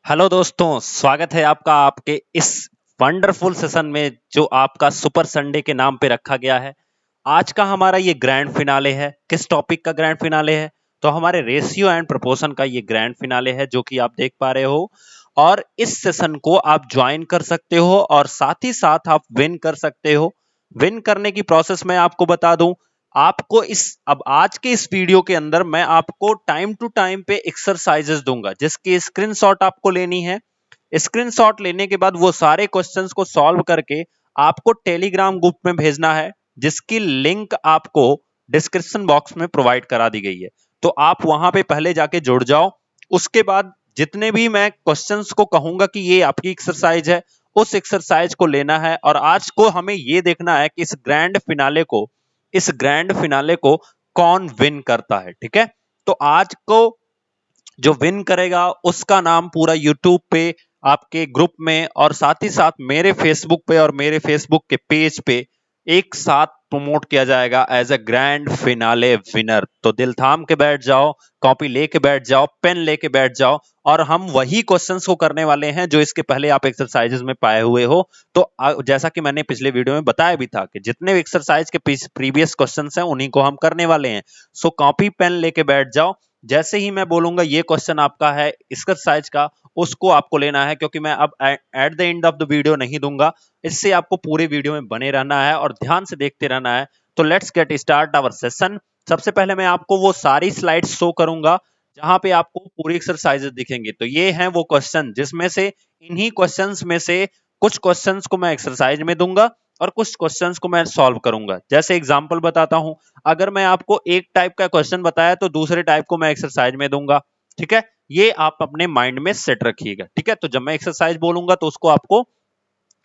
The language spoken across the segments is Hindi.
हेलो दोस्तों, स्वागत है आपका आपके इस वंडरफुल सेशन में जो आपका सुपर संडे के नाम पे रखा गया है। आज का हमारा ये ग्रैंड फिनाले है। किस टॉपिक का ग्रैंड फिनाले है? तो हमारे रेशियो एंड प्रोपोर्शन का ये ग्रैंड फिनाले है जो कि आप देख पा रहे हो। और इस सेशन को आप ज्वाइन कर सकते हो और साथ ही साथ आप विन कर सकते हो। विन करने की प्रोसेस मैं आपको बता दूं। आपको अब आज के इस वीडियो के अंदर मैं आपको टाइम टू टाइम पे एक्सरसाइजेस दूंगा जिसकी स्क्रीनशॉट आपको लेनी है। स्क्रीनशॉट लेने के बाद वो सारे क्वेश्चंस को सॉल्व करके आपको टेलीग्राम ग्रुप में भेजना है, जिसकी लिंक आपको डिस्क्रिप्शन बॉक्स में प्रोवाइड करा दी गई है। तो आप वहां पे पहले जाके जुड़ जाओ। उसके बाद जितने भी मैं क्वेश्चंस को कहूंगा कि ये आपकी एक्सरसाइज है, उस एक्सरसाइज को लेना है और आज को हमें ये देखना है कि इस ग्रैंड फिनाले को कौन विन करता है। ठीक है, तो आज को जो विन करेगा उसका नाम पूरा यूट्यूब पे आपके ग्रुप में और साथ ही साथ मेरे फेसबुक पे और मेरे फेसबुक के पेज पे एक साथ प्रमोट किया जाएगा as a grand finale winner. तो दिल थाम के बैठ जाओ, कॉपी लेके बैठ जाओ, पेन लेके बैठ जाओ और हम वही क्वेश्चंस को करने वाले हैं जो इसके पहले आप एक्सरसाइजेस में पाए हुए हो। तो जैसा कि मैंने पिछले वीडियो में बताया भी था कि जितने एक्सरसाइज के प्रीवियस क्वेश्चंस हैं उन्हीं को हम करने वाले हैं। सो कॉपी पेन लेके बैठ जाओ। जैसे ही मैं बोलूंगा ये क्वेश्चन आपका है एक्सरसाइज का, उसको आपको लेना है, क्योंकि मैं अब at the end of the video नहीं दूंगा। इससे आपको पूरे वीडियो में बने रहना है और ध्यान से देखते रहना है। तो let's get start our session. सबसे पहले मैं आपको वो सारी स्लाइड्स शो करूंगा जहां पे आपको पूरी एक्सरसाइजेस दिखेंगे। तो ये हैं वो क्वेश्चन जिसमें से इन्हीं क्वेश्चंस में से कुछ क्वेश्चंस को मैं एक्सरसाइज में दूंगा और कुछ क्वेश्चंस को मैं सॉल्व करूंगा। जैसे एग्जांपल बताता हूं, अगर मैं आपको एक टाइप का क्वेश्चन बताया तो दूसरे टाइप को मैं एक्सरसाइज में दूंगा। ठीक है, ये आप अपने माइंड में सेट रखिएगा। ठीक है, तो जब मैं एक्सरसाइज बोलूंगा तो उसको आपको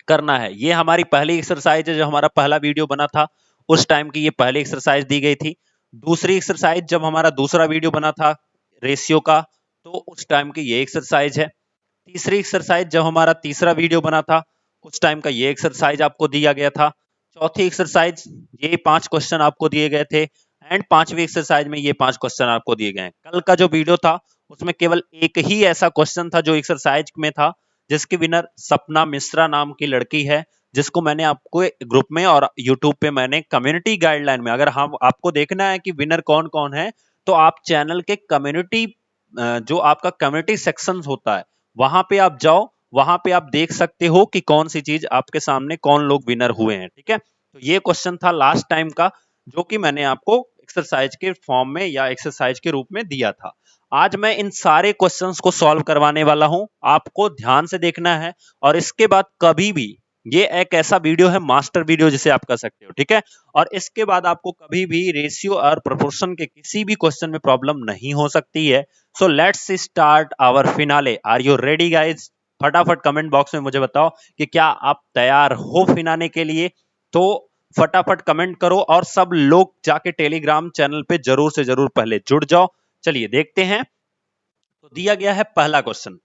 करना है। ये हमारी पहली एक्सरसाइज है, जो हमारा पहला वीडियो बना था उस टाइम की ये पहली एक्सरसाइज दी गई थी। दूसरी एक्सरसाइज जब हमारा दूसरा वीडियो बना था रेशियो का, तो उस टाइम की ये एक्सरसाइज है। तीसरी एक्सरसाइज जब हमारा तीसरा वीडियो बना था उस टाइम का ये एक्सरसाइज आपको दिया गया था। चौथी एक्सरसाइज ये 5 क्वेश्चन आपको दिए गए थे एंड पांचवी एक्सरसाइज में ये 5 क्वेश्चन आपको दिए गए हैं। कल का जो वीडियो था उसमें केवल एक ही ऐसा क्वेश्चन था जो एक्सरसाइज में था, जिसकी विनर सपना मिश्रा नाम की लड़की है, जिसको मैंने आपको ग्रुप में और यूट्यूब पे मैंने कम्युनिटी गाइडलाइन में, अगर हम आपको देखना है कि विनर कौन कौन है तो आप चैनल के कम्युनिटी, जो आपका कम्युनिटी सेक्शन होता है वहां पे आप जाओ। वहां पे आप देख सकते हो कि कौन सी चीज आपके सामने कौन लोग विनर हुए हैं। ठीक है, तो ये क्वेश्चन था लास्ट टाइम का जो कि मैंने आपको एक्सरसाइज के फॉर्म में या एक्सरसाइज के रूप में दिया था। आज मैं इन सारे क्वेश्चंस को सॉल्व करवाने वाला हूं, आपको ध्यान से देखना है। और इसके बाद कभी भी, ये एक ऐसा वीडियो है मास्टर वीडियो जिसे आप कर सकते हो। ठीक है, और इसके बाद आपको कभी भी रेशियो और प्रोपोर्शन के किसी भी क्वेश्चन में प्रॉब्लम नहीं हो सकती है। So let's start our finale. Are you ready guys? फटाफट कमेंट बॉक्स में मुझे बताओ कि क्या आप तैयार हो फिनाने के लिए। तो फटाफट कमेंट करो और सब लोग जाके टेलीग्राम चैनल पे जरूर से जरूर पहले जुड़ जाओ। चलिए देखते हैं। तो दिया गया है पहला क्वेश्चन,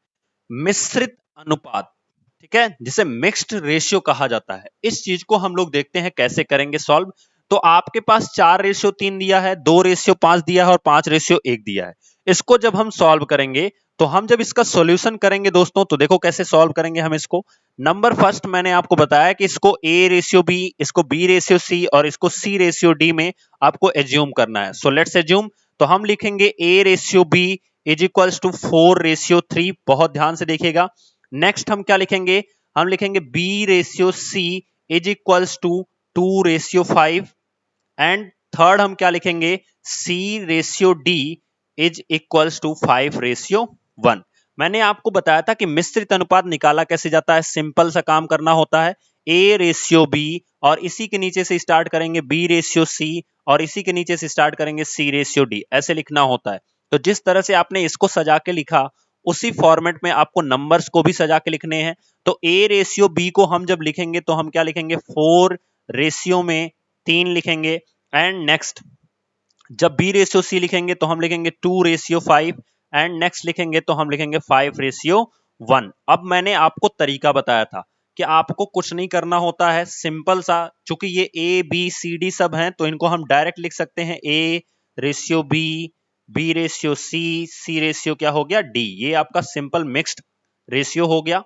मिश्रित अनुपात, ठीक है, जिसे मिक्स्ड रेशियो कहा जाता है। इस चीज को हम लोग देखते हैं कैसे करेंगे सॉल्व। तो आपके पास 4:3 दिया है, 2:5 दिया है और 5:1 दिया है। इसको जब हम सॉल्व करेंगे तो हम जब इसका सॉल्यूशन करेंगे दोस्तों, तो देखो कैसे सॉल्व करेंगे हम इसको। नंबर फर्स्ट मैंने आपको बताया कि इसको A:B, इसको B:C और इसको C:D में आपको एज्यूम करना है। So let's assume. तो हम लिखेंगे A:B इज इक्वल्स टू 4:3। बहुत ध्यान से देखिएगा। नेक्स्ट हम क्या लिखेंगे? हम लिखेंगे B:C is equals to 2:5 and third हम क्या लिखेंगे? C:D is equals to 5:1। मैंने आपको बताया था कि मिश्रित अनुपात निकाला कैसे जाता है। सिंपल सा काम करना होता है, A:B और इसी के नीचे से स्टार्ट करेंगे B:C और इसी के नीचे से स्टार्ट करेंगे C:D, ऐसे लिखना होता है। तो जिस तरह से आपने इसको सजा के लिखा उसी फॉर्मेट में आपको नंबर्स को भी सजा के लिखने हैं। तो A:B को हम जब लिखेंगे तो हम क्या लिखेंगे? 4:3 लिखेंगे। एंड नेक्स्ट जब B:C लिखेंगे तो हम लिखेंगे 2:5 एंड नेक्स्ट लिखेंगे तो हम लिखेंगे 5:1। अब मैंने आपको तरीका बताया था कि आपको कुछ नहीं करना होता है, सिंपल सा। चूंकि ये A B C D सब हैं तो इनको हम डायरेक्ट लिख सकते हैं A:B, B:C, C क्या हो गया D। ये आपका सिंपल मिक्स्ड रेशियो हो गया।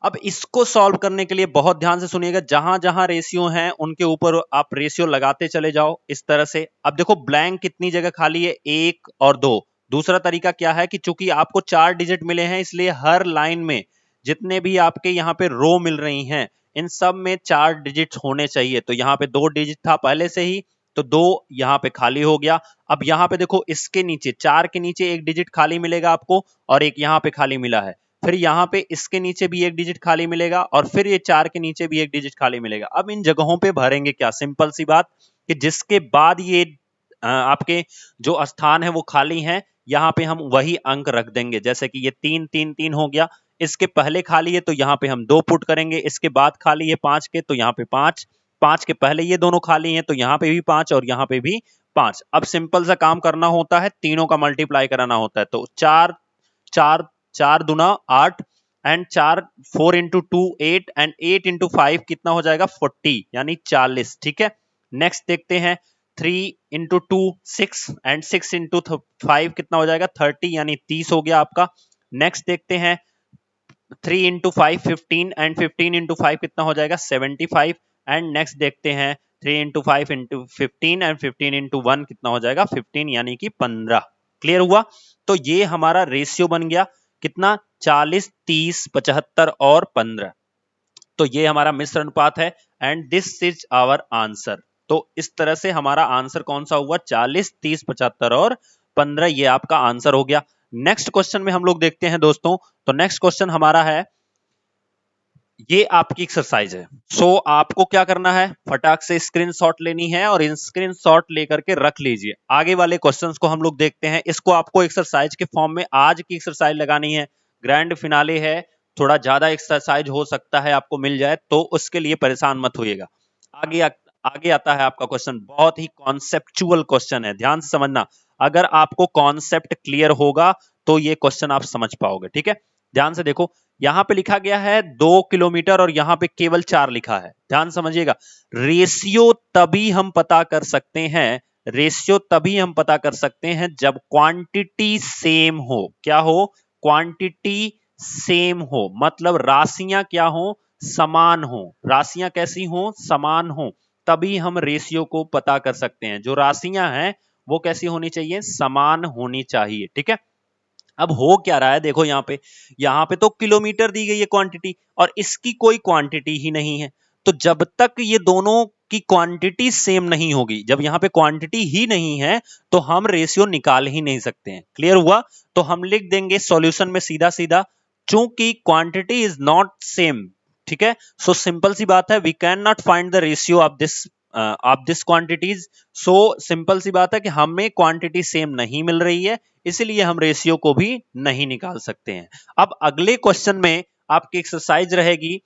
अब इसको सॉल्व करने के लिए बहुत ध्यान से सुनिएगा, जहां जहां रेशियो हैं उनके ऊपर आप रेशियो लगाते चले जाओ इस तरह से। अब देखो ब्लैंक कितनी जगह खाली है, 1 और 2। दूसरा तरीका क्या है कि चूंकि आपको 4 डिजिट मिले हैं, इसलिए हर लाइन में जितने भी आपके यहाँ पे रो मिल रही हैं इन सब में 4 डिजिट होने चाहिए। तो यहाँ पे 2 डिजिट था पहले से ही, तो 2 यहाँ पे खाली हो गया। अब यहाँ पे देखो इसके नीचे 4 के नीचे 1 डिजिट खाली मिलेगा आपको, और एक यहाँ पे खाली मिला है। फिर यहाँ पे इसके नीचे भी 1 डिजिट खाली मिलेगा, और फिर ये 4 के नीचे भी 1 डिजिट खाली मिलेगा। अब इन जगहों पे भरेंगे क्या, सिंपल सी बात कि जिसके बाद ये आपके जो स्थान है वो खाली हैं, यहाँ पे हम वही अंक रख देंगे। जैसे कि ये 3 3 3 हो गया, इसके पहले खाली है तो यहाँ पे हम 2 पुट करेंगे, इसके बाद खाली है 5 के तो यहाँ पे 5, 5 के पहले ये दोनों खाली हैं तो यहाँ पे भी 5 और यहाँ पे भी 5। अब सिंपल सा काम करना होता है, तीनों का मल्टीप्लाई कराना होता है। तो 4 4 4 दूना 8 एंड 4 4 इंटू 2 8 एंड 8 इंटू 5 कितना हो जाएगा 40 यानी 40। ठीक है, नेक्स्ट देखते हैं 3 इंटू 2 6 एंड 6 इंटू 5 कितना हो जाएगा 30 यानी 30 हो गया आपका। नेक्स्ट देखते हैं 3 इंटू 5 15 एंड 15 इंटू 5 कितना हो जाएगा 75। एंड नेक्स्ट देखते हैं 3 इंटू 5 इंटू 15 एंड 15 इंटू 1 कितना हो जाएगा 15 यानी कि 15। क्लियर हुआ? तो ये हमारा रेशियो बन गया कितना 40 30 75 और 15। तो ये हमारा मिश्र अनुपात है and this is our answer. तो इस तरह से हमारा आंसर कौन सा हुआ 40 30 75 और 15, ये आपका आंसर हो गया। नेक्स्ट क्वेश्चन में हम लोग देखते हैं दोस्तों। तो नेक्स्ट क्वेश्चन हमारा है, ये आपकी एक्सरसाइज है। सो आपको क्या करना है, फटाक से स्क्रीनशॉट लेनी है और इन स्क्रीनशॉट लेकर के रख लीजिए। आगे वाले क्वेश्चंस को हम लोग देखते हैं। इसको आपको एक्सरसाइज के फॉर्म में आज की एक्सरसाइज लगानी है, ग्रैंड फिनाले है, थोड़ा ज्यादा एक्सरसाइज हो सकता है आपको मिल जाए, तो उसके लिए परेशान मत होइएगा। आगे आता है आपका क्वेश्चन, बहुत ही कॉन्सेप्चुअल क्वेश्चन है, ध्यान से समझना। अगर आपको कॉन्सेप्ट क्लियर होगा तो ये क्वेश्चन आप समझ पाओगे। ठीक है, ध्यान से देखो, यहां पे लिखा गया है 2 किलोमीटर और यहां पे केवल 4 लिखा है। ध्यान समझिएगा, रेशियो तभी हम पता कर सकते हैं, रेशियो तभी हम पता कर सकते हैं जब क्वांटिटी सेम हो। क्या हो? क्वांटिटी सेम हो, मतलब राशियां क्या हो, समान हो। राशियां कैसी हो, समान हो, तभी हम रेशियो को पता कर सकते हैं। जो राशियां हैं वो कैसी होनी चाहिए, समान होनी चाहिए। ठीक है, अब हो क्या रहा है देखो, यहाँ पे तो किलोमीटर दी गई है क्वांटिटी, और इसकी कोई क्वांटिटी ही नहीं है। तो जब तक ये दोनों की क्वांटिटी सेम नहीं होगी, जब यहाँ पे क्वांटिटी ही नहीं है, तो हम रेशियो निकाल ही नहीं सकते हैं। क्लियर हुआ? तो हम लिख देंगे सॉल्यूशन में सीधा सीधा, चूंकि क्वांटिटी इज नॉट सेम। ठीक है, सो सिंपल सी बात है, we can not find the ratio of this quantities. So simple सी बात है कि हमें क्वांटिटी सेम नहीं मिल रही है, इसलिए हम रेशियो को भी नहीं निकाल सकते हैं। अब अगले क्वेश्चन में आपकी एक्सरसाइज रहेगी,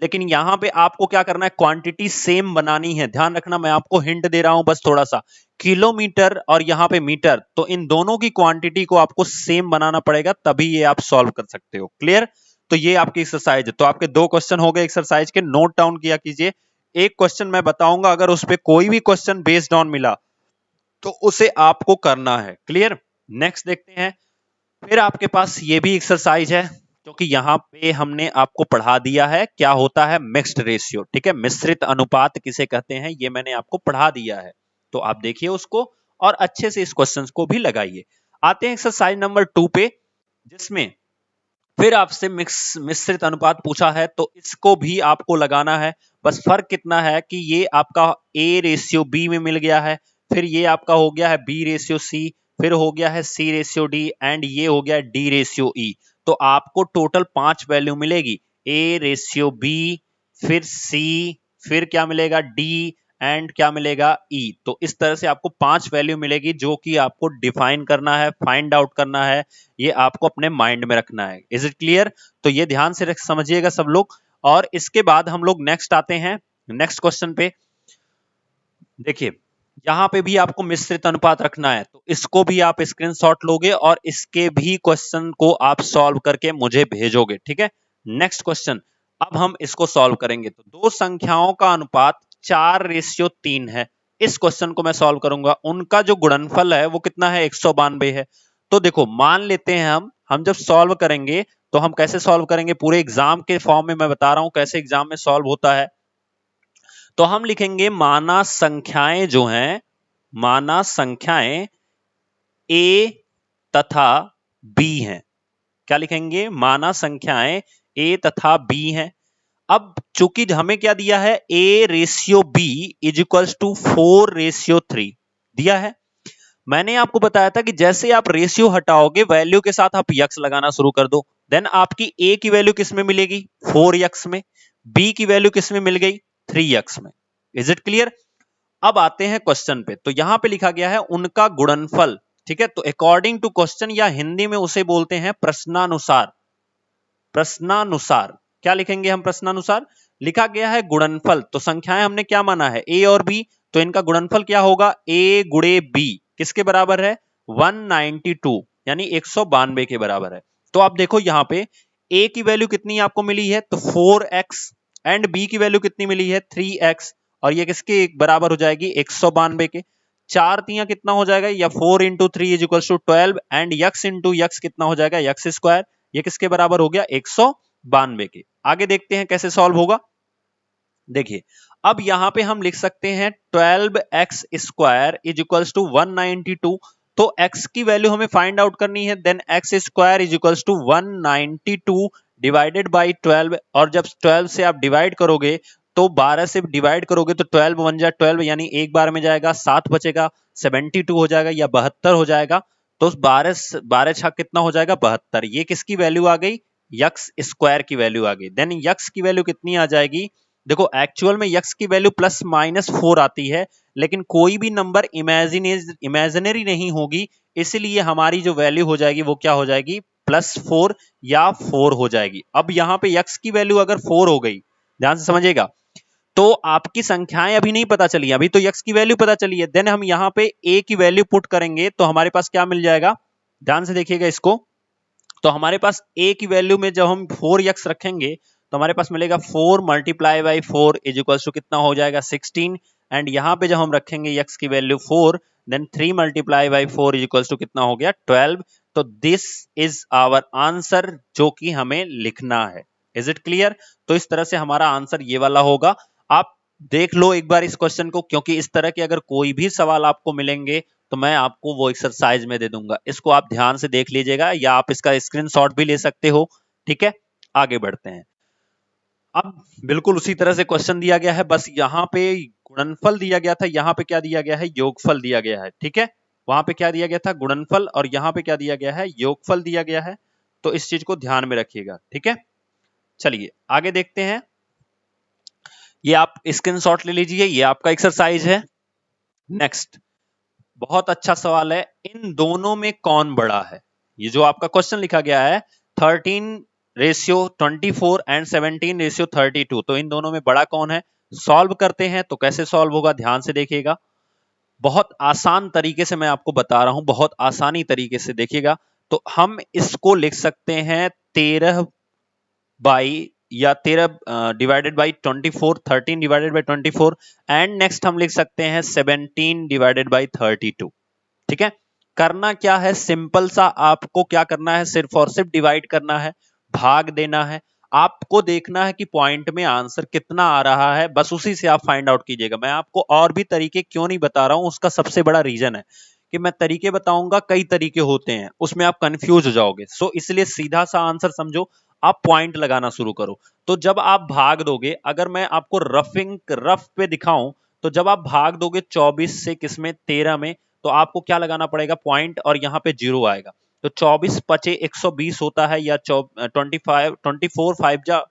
लेकिन यहां पे आपको क्या करना है, क्वांटिटी सेम बनानी है। ध्यान रखना, मैं आपको हिंट दे रहा हूं बस थोड़ा सा, किलोमीटर और यहां पे मीटर, तो इन दोनों की क्वांटिटी को आपको सेम बनाना पड़ेगा, तभी ये आप सॉल्व कर सकते हो। क्लियर? तो ये आपकी एक्सरसाइज है। तो आपके 2 क्वेश्चन हो गए एक्सरसाइज के, नोट डाउन किया कीजिए। एक क्वेश्चन मैं बताऊंगा, अगर उस पर कोई भी क्वेश्चन बेस्ड ऑन मिला तो उसे आपको करना है। क्लियर? नेक्स्ट देखते हैं, फिर आपके पास ये भी एक्सरसाइज है, क्योंकि यहां पे हमने आपको पढ़ा दिया है क्या होता है मिक्स्ड रेशियो। ठीक है, मिश्रित अनुपात किसे कहते हैं ये मैंने आपको पढ़ा दिया है, तो आप देखिए उसको और अच्छे से इस क्वेश्चन को भी लगाइए। आते हैं एक्सरसाइज नंबर 2 पे, जिसमें फिर आपसे मिश्रित अनुपात पूछा है, तो इसको भी आपको लगाना है। बस फर्क कितना है कि ये आपका A रेशियो B में मिल गया है, फिर ये आपका हो गया है B रेशियो C, फिर हो गया है C रेशियो D, एंड ये हो गया D रेशियो E। तो आपको टोटल 5 वैल्यू मिलेगी, A रेशियो B, फिर C, फिर क्या मिलेगा D, एंड क्या मिलेगा E। तो इस तरह से आपको 5 वैल्यू मिलेगी, जो कि आपको डिफाइन करना है, फाइंड आउट करना है, ये आपको अपने माइंड में रखना है। Is it clear? तो ये ध्यान से समझिएगा सब लोग। और इसके बाद हम लोग नेक्स्ट आते हैं, नेक्स्ट क्वेश्चन पे। देखिए, यहां पे भी आपको मिश्रित अनुपात रखना है, तो इसको भी आप स्क्रीनशॉट लोगे और इसके भी क्वेश्चन को आप सॉल्व करके मुझे भेजोगे। ठीक है, नेक्स्ट क्वेश्चन, अब हम इसको सॉल्व करेंगे। तो दो संख्याओं का अनुपात 4 रेशियो 3 है। इस क्वेश्चन को मैं सॉल्व करूंगा, उनका जो गुणनफल है वो कितना है 192 है। तो देखो, मान लेते हैं हम जब सॉल्व करेंगे तो हम कैसे सॉल्व करेंगे, पूरे एग्जाम के फॉर्म में मैं बता रहा हूं कैसे एग्जाम में सॉल्व होता है। तो हम लिखेंगे माना संख्याएं जो हैं, माना संख्याएं a तथा b हैं। क्या लिखेंगे, माना संख्याएं a तथा b हैं। अब चूंकि हमें क्या दिया है, a/b इज इक्वल्स टू 4/3 दिया है। मैंने आपको बताया था कि जैसे आप रेशियो हटाओगे वैल्यू के साथ आप यक्स लगाना शुरू कर दो, देन आपकी a की वैल्यू किस में मिलेगी, 4x में, b की वैल्यू किस में मिल गई, 3x में। Is it clear. अब आते हैं क्वेश्चन पे। तो यहां पे लिखा गया है उनका गुणनफल, ठीक है। तो अकॉर्डिंग टू क्वेश्चन या हिंदी में उसे बोलते हैं प्रश्नानुसार। प्रश्नानुसार क्या लिखेंगे हम, प्रश्नानुसार लिखा गया है गुणनफल। तो संख्याएं हमने क्या माना है, a और b, तो इनका गुणनफल क्या होगा, a गुणे b किसके बराबर है, 192 यानी 192 के बराबर है। तो आप देखो यहां पे a की वैल्यू कितनी आपको मिली है, तो 4x, एंड b की वैल्यू कितनी मिली है, 3x, और ये किसके बराबर हो जाएगी, 192 के। चार तियां कितना हो जाएगा, या 4 into 3 is equal to 12, and x into x कितना हो जाएगा, यक्स स्क्वायर, ये किसके बराबर हो गया, 192 के। आगे देखते हैं कैसे सॉल्व होगा। देखिए अब यहां पे हम लिख सकते हैं 12x square is equals to 192। तो x की वैल्यू हमें फाइंड आउट करनी है, then x square is equals to 192 divided by 12, और जब 12 से आप डिवाइड करोगे तो 12 से डिवाइड करोगे तो 12 1 जा 12, यानी एक बार में जाएगा, 7 बचेगा, 72 हो जाएगा या 72 हो जाएगा। तो 12 छक कितना हो जाएगा, 72। ये किसकी वैल्यू आ गई, यक्स स्क्वायर की वैल्यू आ गई। देन यक्स की वैल्यू कितनी आ जाएगी, देखो एक्चुअल में यक्स की वैल्यू +-4 आती है, लेकिन कोई भी नंबर इमेजिनरी नहीं होगी, इसलिए हमारी जो वैल्यू हो जाएगी वो क्या हो जाएगी, +4 या 4 हो जाएगी। अब यहां पे यक्स की वैल्यू अगर 4 हो गई, ध्यान से समझिएगा, तो आपकी संख्याएं अभी नहीं पता चली, अभी तो यक्स की वैल्यू पता चली है। देन हम यहां पे a की वैल्यू पुट करेंगे तो हमारे पास क्या मिल जाएगा, ध्यान से देखिएगा इसको। तो हमारे पास a की वैल्यू में जब हम 4x रखेंगे तो हमारे पास मिलेगा 4 multiply by 4 is equal to कितना हो जाएगा, 16, एंड यहां पे जब हम रखेंगे x की value 4, then 3 multiply by 4 is equal to कितना हो गया, 12। तो दिस इज आवर आंसर जो कि हमें लिखना है। Is it clear. तो इस तरह से हमारा आंसर ये वाला होगा। आप देख लो एक बार इस क्वेश्चन को, क्योंकि इस तरह के अगर कोई भी सवाल आपको मिलेंगे तो मैं आपको वो एक्सरसाइज में दे दूंगा, इसको आप ध्यान से देख लीजिएगा, या आप इसका स्क्रीनशॉट भी ले सकते हो। ठीक है, आगे बढ़ते हैं। अब बिल्कुल उसी तरह से क्वेश्चन दिया गया है, बस यहाँ पे गुणनफल दिया गया था, यहाँ पे क्या दिया गया है, योगफल दिया गया है। ठीक है, वहां पे क्या दिया गया था, गुणनफल, और यहाँ पे क्या दिया गया है, योगफल दिया गया है। तो इस चीज को ध्यान में रखिएगा। ठीक है, चलिए आगे देखते हैं। ये आप स्क्रीनशॉट ले लीजिए, ये आपका एक्सरसाइज है। नेक्स्ट, बहुत अच्छा सवाल है, इन दोनों में कौन बड़ा है। ये जो आपका क्वेश्चन लिखा गया है 13/24 एंड 17/32, तो इन दोनों में बड़ा कौन है। सॉल्व करते हैं तो कैसे सॉल्व होगा, ध्यान से देखिएगा। बहुत आसान तरीके से मैं आपको बता रहा हूं, बहुत आसानी तरीके से देखिएगा। तो हम इसको लिख सकते हैं 13 बाई या 13 divided by 24, 13 divided by 24, and next हम लिख सकते हैं 17 डिवाइडेड बाई 32। ठीक है, करना क्या है, सिंपल सा आपको क्या करना है, सिर्फ और सिर्फ डिवाइड करना है, भाग देना है। आपको देखना है कि पॉइंट में आंसर कितना आ रहा है, बस उसी से आप फाइंड आउट कीजिएगा। मैं आपको और भी तरीके क्यों नहीं बता रहा हूं, उसका सबसे बड़ा रीजन है कि मैं तरीके बताऊंगा, कई तरीके होते हैं, उसमें आप कंफ्यूज हो जाओगे। सो इसलिए सीधा सा आंसर समझो, आप पॉइंट लगाना शुरू करो। तो जब आप भाग दोगे, अगर मैं आपको रफ पे दिखाऊं, तो जब आप भाग दोगे 24 से किसमें, 13 में, तो आपको क्या लगाना पड़ेगा, पॉइंट, और यहाँ पे 0 आएगा। तो 24 पचे 120 होता है, या 24 5 जा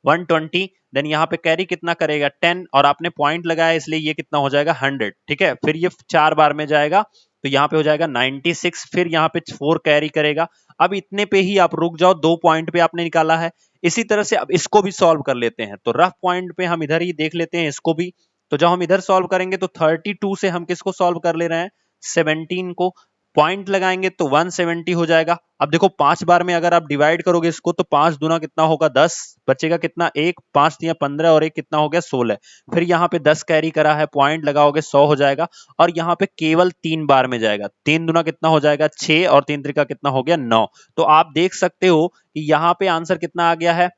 120, देन यहाँ पे कैरी कितना करेगा, 10, और आपने पॉइंट लगाया इसलिए ये कितना हो जाएगा, 100। ठीक है, फिर ये 4 बार में जाएगा तो यहाँ पे हो जाएगा 96, फिर यहाँ पे 4 कैरी करेगा। अब इतने पे ही आप रुक जाओ, 2 पॉइंट पे आपने निकाला है। इसी तरह से अब इसको भी सॉल्व कर लेते हैं। तो रफ पॉइंट पे हम इधर ही देख लेते हैं इसको भी। तो जब हम इधर सॉल्व करेंगे तो 32 से हम किसको सॉल्व कर ले रहे हैं, 17 को। पॉइंट लगाएंगे तो 170 हो जाएगा। अब देखो 5 बार में अगर आप डिवाइड करोगे इसको तो 5 दूना कितना होगा 10, बचेगा कितना 1, 5 दिया 15 और 1 कितना हो गया 16। फिर यहाँ पे 10 कैरी करा है, पॉइंट लगाओगे 100 हो जाएगा और यहाँ पे केवल 3 बार में जाएगा। 3 दूना कितना हो जाएगा 6 और 3 त्रिका कितना हो गया 9। तो आप देख सकते हो कि यहाँ पे आंसर कितना आ गया है।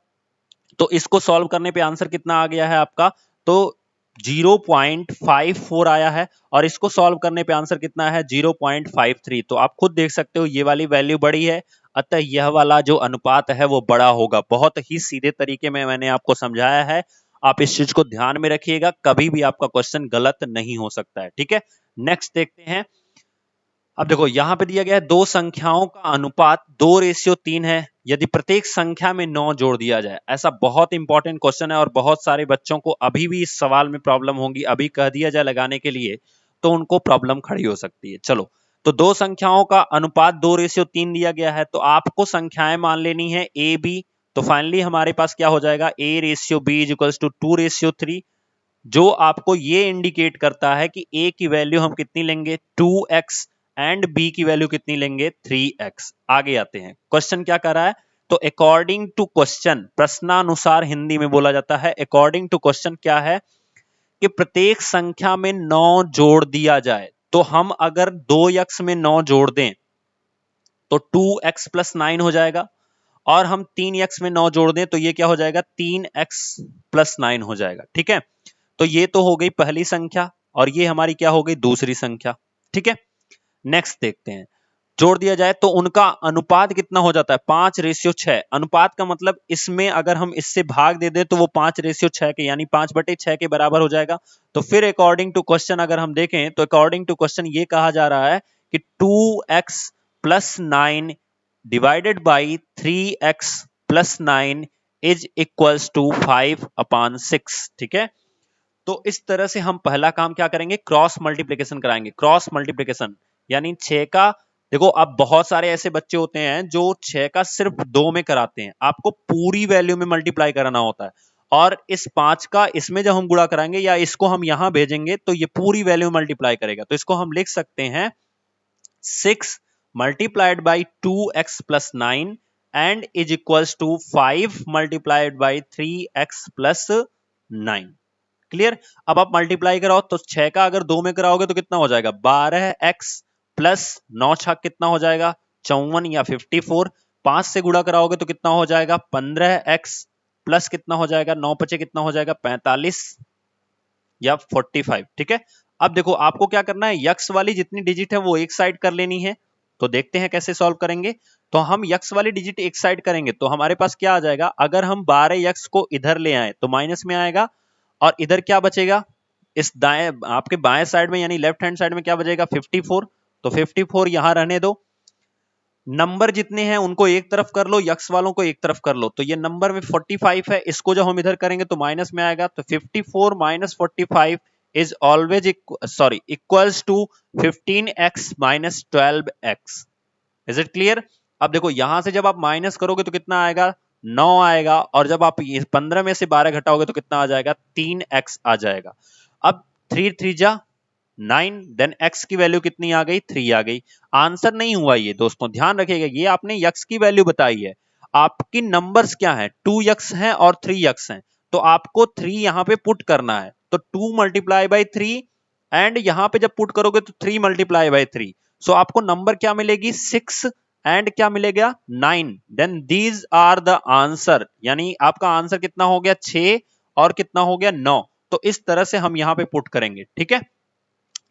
तो इसको सॉल्व करने पे आंसर कितना आ गया है आपका, तो 0.54 आया है और इसको सॉल्व करने पे आंसर कितना है 0.53। तो आप खुद देख सकते हो ये वाली वैल्यू बड़ी है, अतः यह वाला जो अनुपात है वो बड़ा होगा। बहुत ही सीधे तरीके में मैंने आपको समझाया है, आप इस चीज को ध्यान में रखिएगा, कभी भी आपका क्वेश्चन गलत नहीं हो सकता है। ठीक है, नेक्स्ट देखते हैं। अब देखो यहां पे दिया गया है दो संख्याओं का अनुपात 2:3 है यदि प्रत्येक संख्या में 9 जोड़ दिया जाए। ऐसा बहुत इंपॉर्टेंट क्वेश्चन है और बहुत सारे बच्चों को अभी भी इस सवाल में प्रॉब्लम होगी। अभी कह दिया जाए लगाने के लिए तो उनको प्रॉब्लम खड़ी हो सकती है। चलो, तो दो संख्याओं का अनुपात 2:3 दिया गया है, तो आपको संख्याएं मान लेनी है ए बी। तो फाइनली हमारे पास क्या हो जाएगा, A/B इज इक्वल्स टू 2:3, जो आपको ये इंडिकेट करता है कि ए की वैल्यू हम कितनी लेंगे 2x एंड बी की वैल्यू कितनी लेंगे 3x। आगे आते हैं, क्वेश्चन क्या कर रहा है। तो अकॉर्डिंग टू क्वेश्चन, प्रश्नानुसार हिंदी में बोला जाता है। अकॉर्डिंग टू क्वेश्चन क्या है कि प्रत्येक संख्या में 9 जोड़ दिया जाए। तो हम अगर 2x में 9 जोड़ दें तो 2x प्लस 9 हो जाएगा, और हम 3x में 9 जोड़ दें तो ये क्या हो जाएगा 3x प्लस 9 हो जाएगा। ठीक है, तो ये तो हो गई पहली संख्या और ये हमारी क्या हो गई दूसरी संख्या। ठीक है, नेक्स्ट देखते हैं। जोड़ दिया जाए तो उनका अनुपात कितना हो जाता है 5:6। अनुपात का मतलब इसमें अगर हम इससे भाग दे दें तो वो 5:6 के यानी 5/6 के बराबर हो जाएगा। तो फिर अकॉर्डिंग टू क्वेश्चन अगर हम देखें तो अकॉर्डिंग टू क्वेश्चन ये कहा जा रहा है कि 2x plus 9 divided by 3x plus 9 is equals to 5/6। ठीक है, तो इस तरह से हम पहला काम क्या करेंगे, क्रॉस मल्टीप्लिकेशन कराएंगे। क्रॉस मल्टीप्लिकेशन यानी 6 का, देखो अब बहुत सारे ऐसे बच्चे होते हैं जो 6 का सिर्फ 2 में कराते हैं, आपको पूरी वैल्यू में मल्टीप्लाई कराना होता है। और इस 5 का इसमें जब हम गुणा कराएंगे या इसको हम यहां भेजेंगे तो ये पूरी वैल्यू मल्टीप्लाई करेगा। तो इसको हम लिख सकते हैं 6 multiplied by 2x plus 9 and is equals to 5 multiplied by 3x plus 9। Clear. अब आप मल्टीप्लाई कराओ तो 6 का अगर 2 में कराओगे तो कितना हो जाएगा 12x प्लस 9 छक कितना हो जाएगा 54 या 54। 5 से गुणा कराओगे तो कितना हो जाएगा 15x प्लस कितना हो जाएगा 9 पचे कितना हो जाएगा 45 या 45। ठीक है, अब देखो आपको क्या करना है, यक्स वाली जितनी डिजिट है वो एक साइड कर लेनी है। तो देखते हैं कैसे सॉल्व करेंगे। तो हम यक्स वाली डिजिट एक साइड करेंगे तो हमारे पास क्या आ जाएगा, अगर हम 12x को इधर ले आए तो माइनस में आएगा और इधर क्या बचेगा, इस दाएं आपके बाएं साइड में यानी लेफ्ट हैंड साइड में क्या बचेगा 54। तो 54 यहां रहने दो, नंबर जितने हैं उनको एक तरफ कर लो, यक्स वालों को एक तरफ कर लो। तो ये नंबर में 45 है, इसको जब हम इधर करेंगे तो माइनस में आएगा। तो 54 minus 45 is always equals to 15x minus 12x। Is it clear. अब देखो यहां से जब आप माइनस करोगे तो कितना आएगा 9 आएगा, और जब आप 15 में से 12 घटाओगे तो कितना आ जाएगा 3x आ जाएगा। अब 3 3 जा 9, देन x की वैल्यू कितनी आ गई 3 आ गई। आंसर नहीं हुआ ये दोस्तों, ध्यान रखिएगा, ये आपने x की वैल्यू बताई है, आपकी नंबर्स क्या है 2x हैं और 3x हैं। तो आपको 3 यहां पे पुट करना है, तो 2 मल्टीप्लाई बाई 3 एंड यहां पे जब पुट करोगे तो 3 मल्टीप्लाई बाई 3। सो आपको नंबर क्या मिलेगी 6 एंड क्या मिलेगा 9। Then these are the answer, यानी आपका आंसर कितना हो गया 6 और कितना हो गया 9। तो इस तरह से हम यहां पे पुट करेंगे। ठीक है,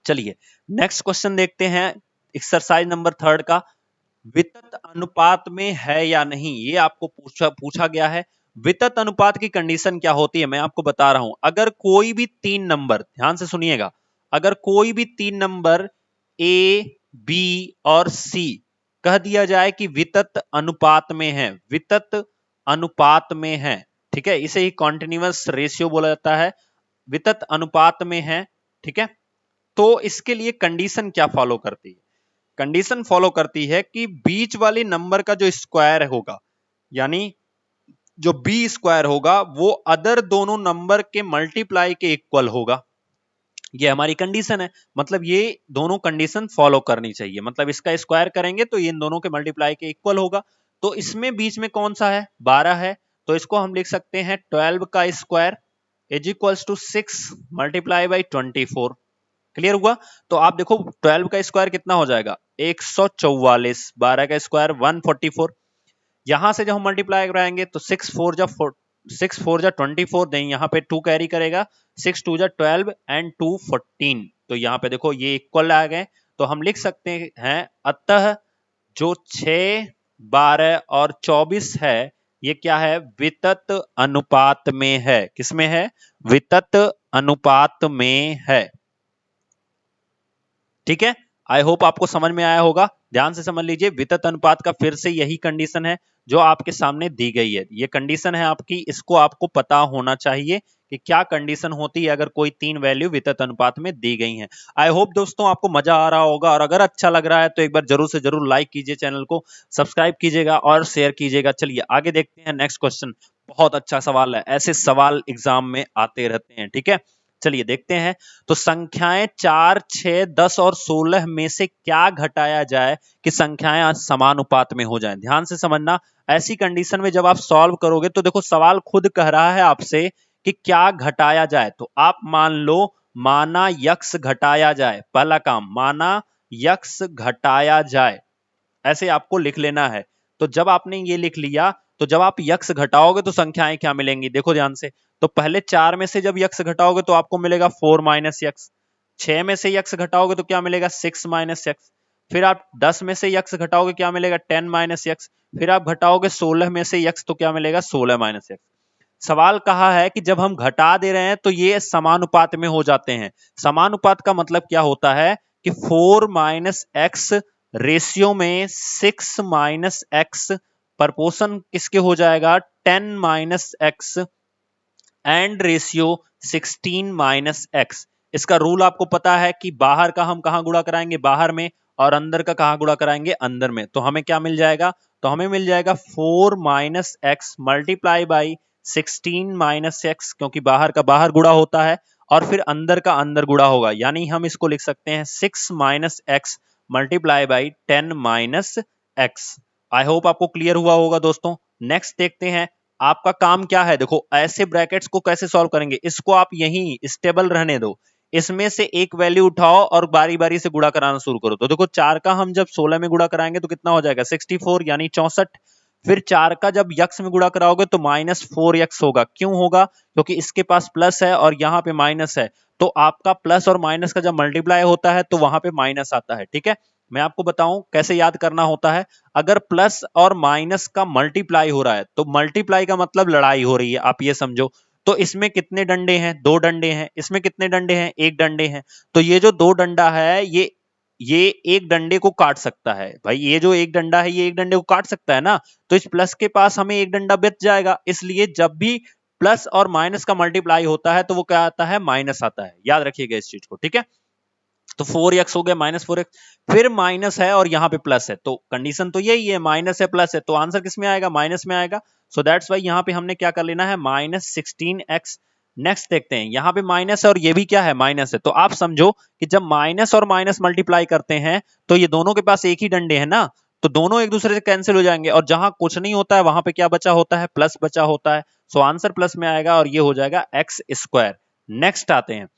चलिए नेक्स्ट क्वेश्चन देखते हैं, एक्सरसाइज नंबर 3 का। वितत अनुपात में है या नहीं, ये आपको पूछा गया है। वितत अनुपात की कंडीशन क्या होती है मैं आपको बता रहा हूं। अगर कोई भी 3 नंबर, ध्यान से सुनिएगा, अगर कोई भी 3 नंबर ए बी और सी कह दिया जाए कि वितत अनुपात में है, वितत अनुपात में है, ठीक है, इसे ही कॉन्टिन्यूअस रेशियो बोला जाता है, वितत अनुपात में है। ठीक है, तो इसके लिए कंडीशन क्या फॉलो करती है, कंडीशन फॉलो करती है कि बीच वाली नंबर का जो स्क्वायर होगा, यानी जो बी स्क्वायर होगा वो अदर दोनों नंबर के मल्टीप्लाई के इक्वल होगा। ये हमारी कंडीशन है, मतलब ये दोनों कंडीशन फॉलो करनी चाहिए, मतलब इसका स्क्वायर करेंगे तो ये इन दोनों के मल्टीप्लाई के इक्वल होगा। तो इसमें बीच में कौन सा है, 12 है, तो इसको हम लिख सकते हैं 12 का square is equals to 6 multiply by 24। Clear हुआ? तो आप देखो 12 का स्क्वायर कितना हो जाएगा 144, 12 का स्क्वायर 144। यहां से जब हम मल्टीप्लाई कराएंगे तो 6 4 जा 24, नहीं यहाँ पे 2 कैरी करेगा, 6 2 जा 12 एंड 2 14। तो यहाँ पे देखो ये इक्वल आ गए, तो हम लिख सकते हैं अतः जो 6 12 और 24 है ये क्या है, वितत अनुपात में है। किसमें है, वितत अनुपात में है। ठीक है, आई होप आपको समझ में आया होगा। ध्यान से समझ लीजिए, वितत अनुपात का फिर से यही कंडीशन है जो आपके सामने दी गई है। ये कंडीशन है आपकी, इसको आपको पता होना चाहिए कि क्या कंडीशन होती है अगर कोई 3 वैल्यू वितत अनुपात में दी गई हैं। आई होप दोस्तों आपको मजा आ रहा होगा, और अगर अच्छा लग रहा है तो एक बार जरूर से जरूर लाइक कीजिए, चैनल को सब्सक्राइब कीजिएगा और शेयर कीजिएगा। चलिए आगे देखते हैं नेक्स्ट क्वेश्चन। बहुत अच्छा सवाल है, ऐसे सवाल एग्जाम में आते रहते हैं। ठीक है, चलिए देखते हैं। तो संख्याएं 4 6 10 और 16 में से क्या घटाया जाए कि संख्याएं समानुपात में हो जाएं। ध्यान से समझना, ऐसी कंडीशन में जब आप सॉल्व करोगे तो देखो सवाल खुद कह रहा है आपसे कि क्या घटाया जाए। तो आप मान लो माना यक्स घटाया जाए, पहला काम माना यक्स घटाया जाए, ऐसे आपको लिख लेना है। तो जब आपने ये लिख लिया तो जब आप यक्स घटाओगे तो संख्याएं क्या मिलेंगी, देखो ध्यान से। तो पहले 4 में से जब यक्स घटाओगे तो आपको मिलेगा 4 माइनस यक्स। 6 में से यक्स घटाओगे तो क्या मिलेगा 6 माइनस यक्स। फिर आप 10 में से यक्स घटाओगे क्या मिलेगा 10 माइनस यक्स। फिर आप घटाओगे 16 में से यक्स तो क्या मिलेगा 16 माइनस यक्स। सवाल कहा है कि जब हम घटा दे रहे हैं तो ये समानुपात में हो जाते हैं। समानुपात का मतलब क्या होता है कि 4 माइनस एक्स रेशियो में 6 माइनस एक्स, प्रपोर्शन किसके हो जाएगा 10 minus x and ratio 16 minus x. इसका रूल आपको पता है कि बाहर का हम कहां गुणा कराएंगे, बाहर में, और अंदर का कहां गुणा कराएंगे, अंदर में। तो हमें क्या मिल जाएगा, तो हमें मिल जाएगा 4 minus x multiply by 16 minus x, क्योंकि बाहर का बाहर गुणा होता है और फिर अंदर का अंदर गुणा होगा, यानी हम इसको लिख सकते हैं 6 minus x multiply by 10 minus x. I hope आपको क्लियर हुआ होगा दोस्तों। नेक्स्ट देखते हैं, आपका काम क्या है। देखो ऐसे ब्रैकेट्स को कैसे सॉल्व करेंगे, इसको आप यहीं स्टेबल रहने दो, इसमें से एक वैल्यू उठाओ और बारी बारी से गुणा कराना शुरू करो। तो देखो 4 का हम जब 16 में गुणा कराएंगे तो कितना हो जाएगा 64 यानी 64। फिर 4 का जब यक्स में गुणा कराओगे तो माइनस 4x होगा। क्यों होगा, क्योंकि इसके पास प्लस है और यहाँ पे माइनस है, तो आपका प्लस और माइनस का जब मल्टीप्लाई होता है तो वहां पे माइनस आता है। ठीक है, मैं आपको बताऊं कैसे याद करना होता है। अगर प्लस और माइनस का मल्टीप्लाई हो रहा है तो मल्टीप्लाई का मतलब लड़ाई हो रही है, आप ये समझो। तो इसमें कितने डंडे हैं, 2 डंडे हैं। इसमें कितने डंडे हैं, 1 डंडे हैं। तो ये जो 2 डंडा है ये एक डंडे को काट सकता है भाई, ये जो एक डंडा है ये एक डंडे को काट सकता है ना। तो इस प्लस के पास हमें एक डंडा बच जाएगा, इसलिए जब भी प्लस और माइनस का मल्टीप्लाई होता है तो वो क्या आता है, माइनस आता है। याद रखिएगा इस चीज को। ठीक है, तो 4x हो गया माइनस 4x, फिर माइनस है और यहां पे प्लस है, तो कंडीशन तो यही है, माइनस है प्लस है, तो आंसर किस में आएगा, माइनस में आएगा। सो दैट्स वाई यहां पे हमने क्या कर लेना है, माइनस 16x। नेक्स्ट देखते हैं, यहां पे माइनस है और ये भी क्या है, माइनस है। तो आप समझो कि जब माइनस और माइनस मल्टीप्लाई करते हैं तो ये दोनों के पास एक ही डंडे हैं ना, तो दोनों एक दूसरे से कैंसिल हो जाएंगे, और जहां कुछ नहीं होता है वहां पे क्या बचा होता है, प्लस बचा होता है। सो आंसर प्लस में आएगा और ये हो जाएगा एक्स स्क्वायर। नेक्स्ट आते हैं,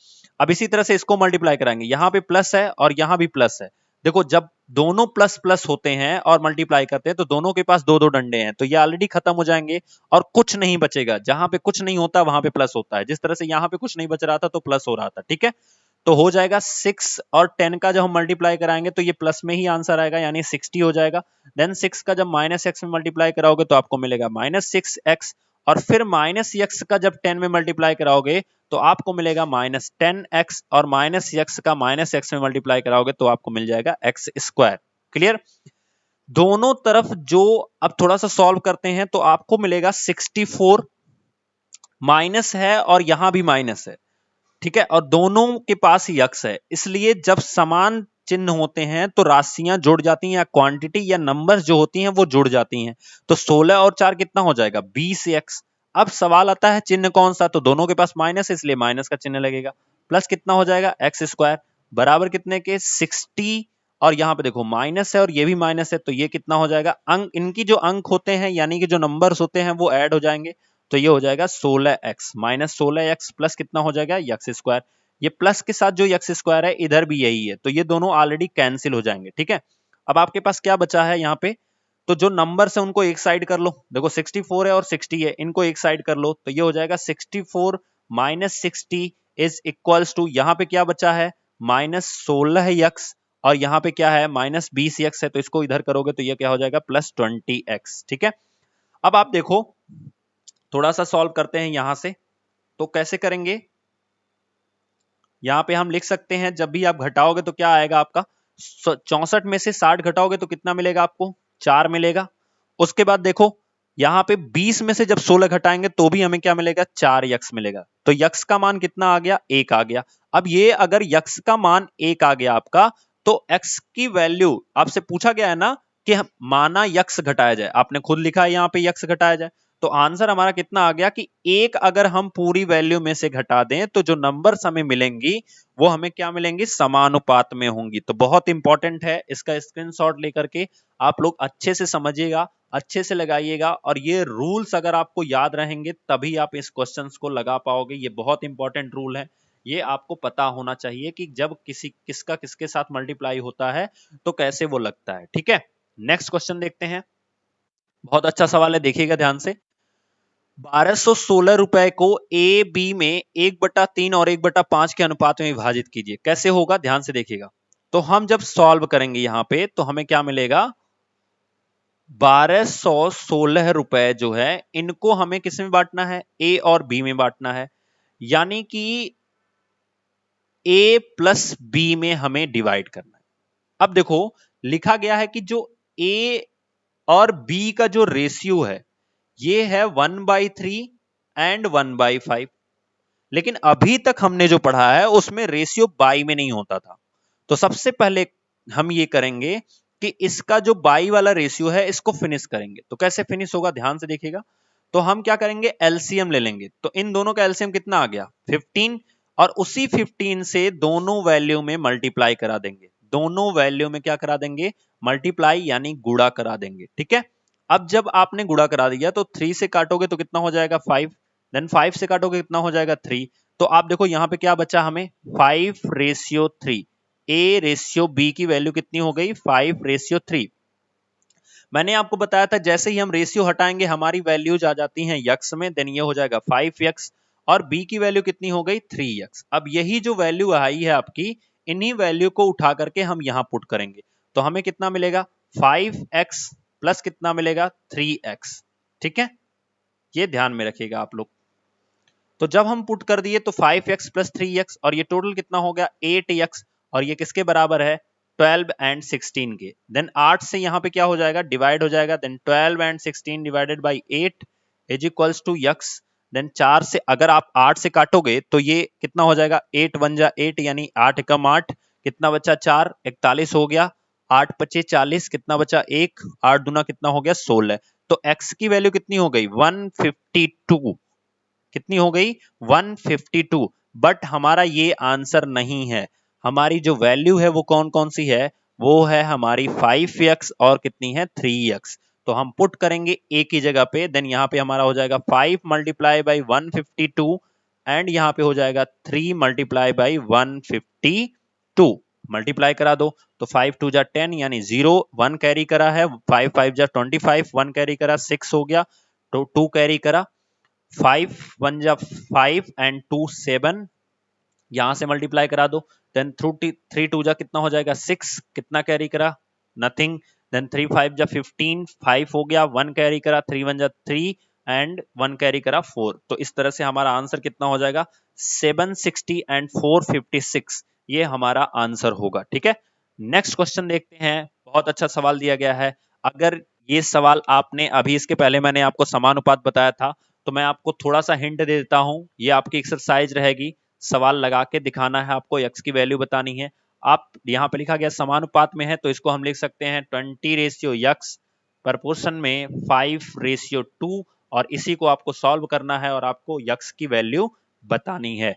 अब इसी तरह से इसको मल्टीप्लाई कराएंगे, यहां पे प्लस है और यहां भी प्लस है। देखो जब दोनों प्लस प्लस होते हैं और मल्टीप्लाई करते हैं तो दोनों के पास 2 2 डंडे हैं, तो ये ऑलरेडी खत्म हो जाएंगे और कुछ नहीं बचेगा। जहां पे कुछ नहीं होता वहां पे प्लस होता है, जिस तरह से यहां पे कुछ नहीं बच रहा था तो प्लस हो रहा था। ठीक है, तो हो जाएगा 6 और 10 का जब हम मल्टीप्लाई कराएंगे तो ये प्लस में ही आंसर आएगा, यानी 60 हो जाएगा। देन 6 का जब माइनस एक्स में मल्टीप्लाई कराओगे तो आपको मिलेगा माइनस 6x, और फिर माइनस एक्स का जब 10 में मल्टीप्लाई कराओगे तो आपको मिलेगा माइनस 10x, और माइनस एक्स का माइनस एक्स में मल्टीप्लाई कराओगे तो आपको मिल जाएगा एक्स स्क्वायर। क्लियर, दोनों तरफ जो अब थोड़ा सा सॉल्व करते हैं तो आपको मिलेगा 64, माइनस है और यहां भी माइनस है। ठीक है, और दोनों के पास यक्स है, इसलिए जब समान चिन्ह होते हैं तो राशियां जुड़ जाती हैं, या क्वांटिटी या नंबर्स जो होती हैं वो जुड़ जाती हैं। तो 16 और 4 कितना हो जाएगा 20x। अब सवाल आता है चिन्ह कौन सा, तो दोनों के पास माइनस है इसलिए माइनस का चिन्ह लगेगा। प्लस कितना हो जाएगा एक्स स्क्वायर बराबर कितने के 60, और यहाँ पे देखो माइनस है और ये भी माइनस है, तो ये कितना हो जाएगा अंक, इनकी जो अंक होते हैं यानी कि जो नंबर्स होते हैं वो ऐड हो जाएंगे, तो ये हो जाएगा 16x माइनस 16x प्लस कितना हो जाएगा एक्स स्क्वायर, ये प्लस के साथ जो एक्स स्क्वायर है इधर भी यही है, तो ये दोनों ऑलरेडी कैंसिल हो जाएंगे। ठीक है, अब आपके पास क्या बचा है यहाँ पे, तो जो नंबर्स है उनको एक साइड कर लो, देखो 64 है और 60 है, इनको एक साइड कर लो, तो ये हो जाएगा 64 माइनस 60 इज इक्वल्स टू, यहाँ पे क्या बचा है माइनस 16x, और यहाँ पे क्या है माइनस 20x है, तो इसको इधर करोगे तो ये क्या हो जाएगा प्लस 20x। ठीक है, अब आप देखो थोड़ा सा सॉल्व करते हैं यहां से, तो कैसे करेंगे, यहां पे हम लिख सकते हैं जब भी आप घटाओगे तो क्या आएगा आपका 64 में से 60 घटाओगे तो कितना मिलेगा आपको 4 मिलेगा। उसके बाद देखो यहां पे 20 में से जब 16 घटाएंगे तो भी हमें क्या मिलेगा 4 यक्स मिलेगा, तो यक्स का मान कितना आ गया 1 आ गया। अब ये अगर यक्स का मान 1 आ गया आपका, तो एक्स की वैल्यू आपसे पूछा गया है ना कि माना यक्स घटाया जाए, आपने खुद लिखा है यहाँ पे यक्स घटाया जाए, तो आंसर हमारा कितना आ गया कि 1 अगर हम पूरी वैल्यू में से घटा दें तो जो नंबर्स हमें मिलेंगी वो हमें क्या मिलेंगी समानुपात में होंगी। तो बहुत इंपॉर्टेंट है, इसका स्क्रीनशॉट लेकर के आप लोग अच्छे से समझिएगा, अच्छे से लगाइएगा, और ये रूल्स अगर आपको याद रहेंगे तभी आप इस क्वेश्चंस को लगा पाओगे। ये बहुत इंपॉर्टेंट रूल है, ये आपको पता होना चाहिए कि जब किसका किसके साथ मल्टीप्लाई होता है तो कैसे वो लगता है। ठीक है, नेक्स्ट क्वेश्चन देखते हैं, बहुत अच्छा सवाल है, देखिएगा ध्यान से। 1216 रुपए को ए बी में 1/3 और 1/5 के अनुपात में विभाजित कीजिए, कैसे होगा ध्यान से देखिएगा। तो हम जब सॉल्व करेंगे यहां पे तो हमें क्या मिलेगा 1216 रुपए जो है इनको हमें किस में बांटना है ए और बी में बांटना है, यानी कि ए प्लस बी में हमें डिवाइड करना है। अब देखो लिखा गया है कि जो ए और बी का जो रेशियो है ये है 1/3 एंड 1/5, लेकिन अभी तक हमने जो पढ़ा है उसमें रेशियो बाई में नहीं होता था। तो सबसे पहले हम ये करेंगे कि इसका जो बाई वाला रेशियो है इसको फिनिश करेंगे। तो कैसे फिनिश होगा ध्यान से देखिएगा, तो हम क्या करेंगे एलसीएम ले लेंगे, तो इन दोनों का एलसीएम कितना आ गया 15, और उसी 15 से दोनों वैल्यू में मल्टीप्लाई करा देंगे, दोनों वैल्यू में क्या करा देंगे मल्टीप्लाई यानी गुणा करा देंगे। ठीक है, अब जब आपने गुणा करा दिया तो 3 से काटोगे तो कितना हो जाएगा 5, देन 5 से काटोगे कितना हो जाएगा 3, तो आप देखो यहां पे क्या बचा हमें 5:3, ए रेशियो बी की वैल्यू कितनी हो गई 5:3। मैंने आपको बताया था जैसे ही हम रेशियो हटाएंगे हमारी वैल्यूज आ जाती हैं यक्स में, देन ये हो जाएगा 5x, और b की वैल्यू कितनी हो गई 3x। अब यही जो वैल्यू आई है आपकी, इन्हीं वैल्यू को उठा करके हम यहां पुट करेंगे, तो हमें कितना मिलेगा 5x प्लस कितना मिलेगा 3x। ठीक है, ये ध्यान में रखिएगा आप लोग। तो जब हम पुट कर दिए तो 5x प्लस 3x, और ये टोटल कितना हो गया 8x, और ये किसके बराबर है 12 एंड 16 के। देन 8 से यहाँ पे क्या हो जाएगा डिवाइड हो जाएगा, then 12 and 16 divided by 8 is equals to x। Then 4 से अगर आप 8 से काटोगे तो ये कितना हो जाएगा 8 1 जा 8 यानी 8 एकम 8, कितना बचा 4 41 हो गया, 8 पचे 40, कितना बचा 1, 8 दूना कितना हो गया 16। तो x की वैल्यू कितनी हो गई 152, कितनी हो गई 152। बट हमारा ये आंसर नहीं है, हमारी जो वैल्यू है वो कौन कौन सी है, वो है हमारी 5x और कितनी है 3x। तो हम पुट करेंगे a की जगह पे, देन यहाँ पे हमारा हो जाएगा 5 मल्टीप्लाई बाई 152 एंड यहाँ पे हो जाएगा 3 मल्टीप्लाई बाई 152, मल्टीप्लाई करा दो तो 5 2 जा 10 यानी 0, 1 कैरी करा है, 5 5 जा 25, 1 कैरी करा 6 हो गया, तो 2 कैरी करा, 5 1 जा 5 एंड 2 7, यहां से मल्टीप्लाई करा दो, देन 3 2 जा कितना हो जाएगा 6, कितना कैरी करा नथिंग, देन 3 5 जा 15, 5 हो गया, 1 कैरी करा, 3 1 जा 3 एंड 1 कैरी करा 4। तो इस तरह से हमारा आंसर कितना हो जाएगा 760 एंड 456, ये हमारा आंसर होगा। ठीक है, नेक्स्ट क्वेश्चन देखते हैं, बहुत अच्छा सवाल दिया गया है। अगर ये सवाल आपने अभी इसके पहले मैंने आपको समानुपात बताया था, तो मैं आपको थोड़ा सा हिंट दे देता हूं, ये आपकी एक्सरसाइज रहेगी, सवाल लगा के दिखाना है आपको, x की वैल्यू बतानी है। आप यहाँ पे लिखा गया समानुपात में है तो इसको हम लिख सकते हैं 20:x प्रपोर्शन में 5:2, और इसी को आपको सॉल्व करना है और आपको x की वैल्यू बतानी है।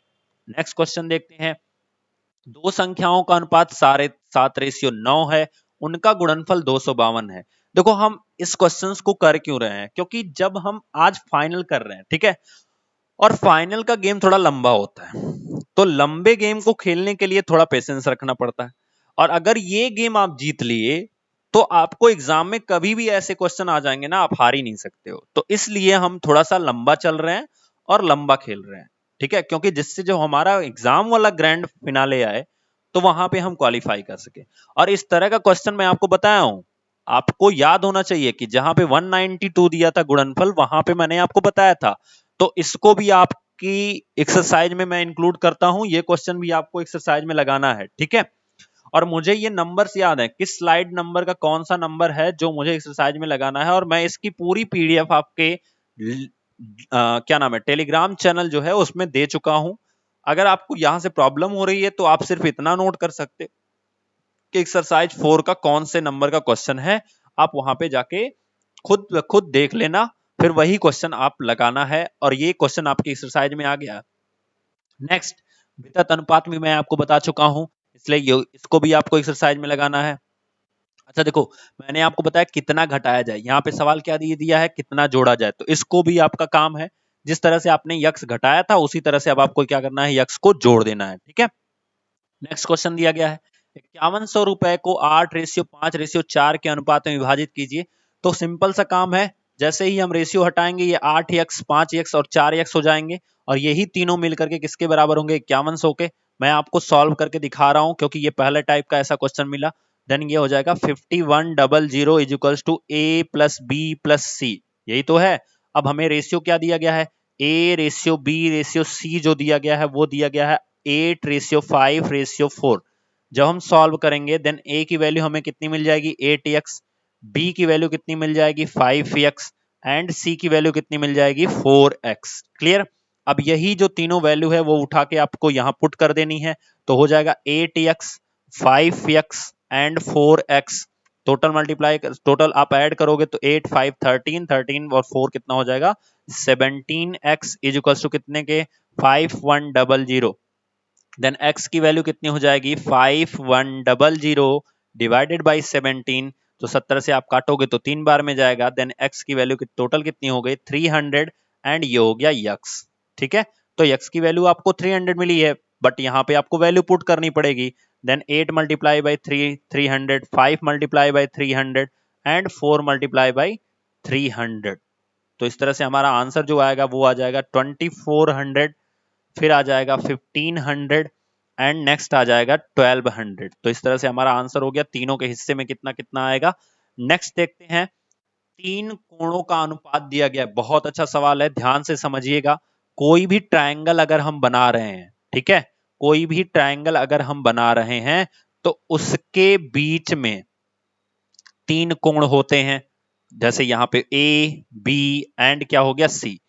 नेक्स्ट क्वेश्चन देखते हैं। दो संख्याओं का अनुपात 7:9 है, उनका गुणनफल 252 है। देखो हम इस क्वेश्चन को कर क्यों रहे हैं, क्योंकि जब हम आज फाइनल कर रहे हैं, ठीक है, और फाइनल का गेम थोड़ा लंबा होता है, तो लंबे गेम को खेलने के लिए थोड़ा पेशेंस रखना पड़ता है। और अगर ये गेम आप जीत लिए तो आपको एग्जाम में कभी भी ऐसे क्वेश्चन आ जाएंगे ना, आप हार ही नहीं सकते हो। तो इसलिए हम थोड़ा सा लंबा चल रहे हैं और लंबा खेल रहे हैं, ठीक है, क्योंकि जिससे जो हमारा एग्जाम वाला ग्रैंड फिनाले आए तो वहां पे हम क्वालिफाई कर सके। और इस तरह का क्वेश्चन मैं आपको बताया हूं, आपको याद होना चाहिए कि जहां पे 192 दिया था गुणनफल, वहां पे मैंने आपको बताया था। तो इसको भी आपकी एक्सरसाइज में मैं इंक्लूड करता हूं, ये क्वेश्चन भी आपको एक्सरसाइज में लगाना है, ठीक है। और मुझे ये नंबर्स याद है, किस स्लाइड नंबर का कौन सा नंबर है जो मुझे एक्सरसाइज में लगाना है, और मैं इसकी पूरी पीडीएफ आपके क्या नाम है, टेलीग्राम चैनल जो है उसमें दे चुका हूं। अगर आपको यहां से प्रॉब्लम हो रही है तो आप सिर्फ इतना नोट कर सकते कि एक्सरसाइज 4 का कौन से नंबर का क्वेश्चन है, आप वहां पे जाके खुद खुद देख लेना, फिर वही क्वेश्चन आप लगाना है, और ये क्वेश्चन आपकी एक्सरसाइज में आ गया। नेक्स्ट, वितत अनुपात में मैं आपको बता चुका हूं, इसलिए इसको भी आपको एक्सरसाइज में लगाना है। अच्छा देखो, मैंने आपको बताया कितना घटाया जाए, यहाँ पे सवाल क्या दिया है, कितना जोड़ा जाए, तो इसको भी आपका काम है। जिस तरह से आपने यक्स घटाया था उसी तरह से अब आपको क्या करना है, यक्स को जोड़ देना है, ठीक है। नेक्स्ट क्वेश्चन दिया गया है, 5100 रुपए को 8:5:4 के अनुपात में विभाजित कीजिए। तो सिंपल सा काम है, जैसे ही हम रेशियो हटाएंगे ये 8x, 5x और 4x हो जाएंगे, और यही तीनों मिलकर के किसके बराबर होंगे, 5100 के। मैं आपको सॉल्व करके दिखा रहा हूं क्योंकि ये पहले टाइप का ऐसा क्वेश्चन मिला। देन ये हो जाएगा 5100 equals to a plus B plus C, यही तो है। अब हमें रेशियो क्या दिया गया है, a ratio b ratio c जो दिया गया है वो दिया गया है 8:5:4। जब हम सॉल्व करेंगे देन a की वैल्यू हमें कितनी मिल जाएगी, 8x, b की वैल्यू कितनी मिल जाएगी, 5x, एंड c की वैल्यू कितनी मिल जाएगी, 4x। क्लियर। अब यही जो तीनों वैल्यू है वो उठा के आपको यहां पुट कर देनी है, तो हो जाएगा 8x, 5x and 4x। Total आप ऐड करोगे तो 8, 5, 13, 13 और 4 कितना हो जाएगा, 17x इज इक्वल्स टू कितने के, 5100। देन x की वैल्यू कितनी हो जाएगी, 5100 डिवाइडेड बाई 17। तो 70 से आप काटोगे तो 3 बार में जाएगा। देन x की वैल्यू टोटल कितनी हो गई, 300, एंड ये हो गया यक्स, ठीक है। तो x की वैल्यू आपको 300 मिली है, बट यहाँ पे आपको वैल्यू पुट करनी पड़ेगी। Then 8 multiply by 300, 5 multiply by 300 and 4 multiply by 300। तो इस तरह से हमारा आंसर जो आएगा वो आ जाएगा 2400, फिर आ जाएगा 1500 एंड नेक्स्ट आ जाएगा 1200। तो इस तरह से हमारा आंसर हो गया, तीनों के हिस्से में कितना कितना आएगा। नेक्स्ट देखते हैं, तीन कोणों का अनुपात दिया गया है। बहुत अच्छा सवाल है, ध्यान से समझिएगा। कोई भी ट्रायंगल अगर हम बना रहे हैं, ठीक है, कोई भी ट्रायंगल अगर हम बना रहे हैं तो उसके बीच में तीन कोण होते हैं, जैसे यहाँ पे ए बी एंड क्या हो गया, सी।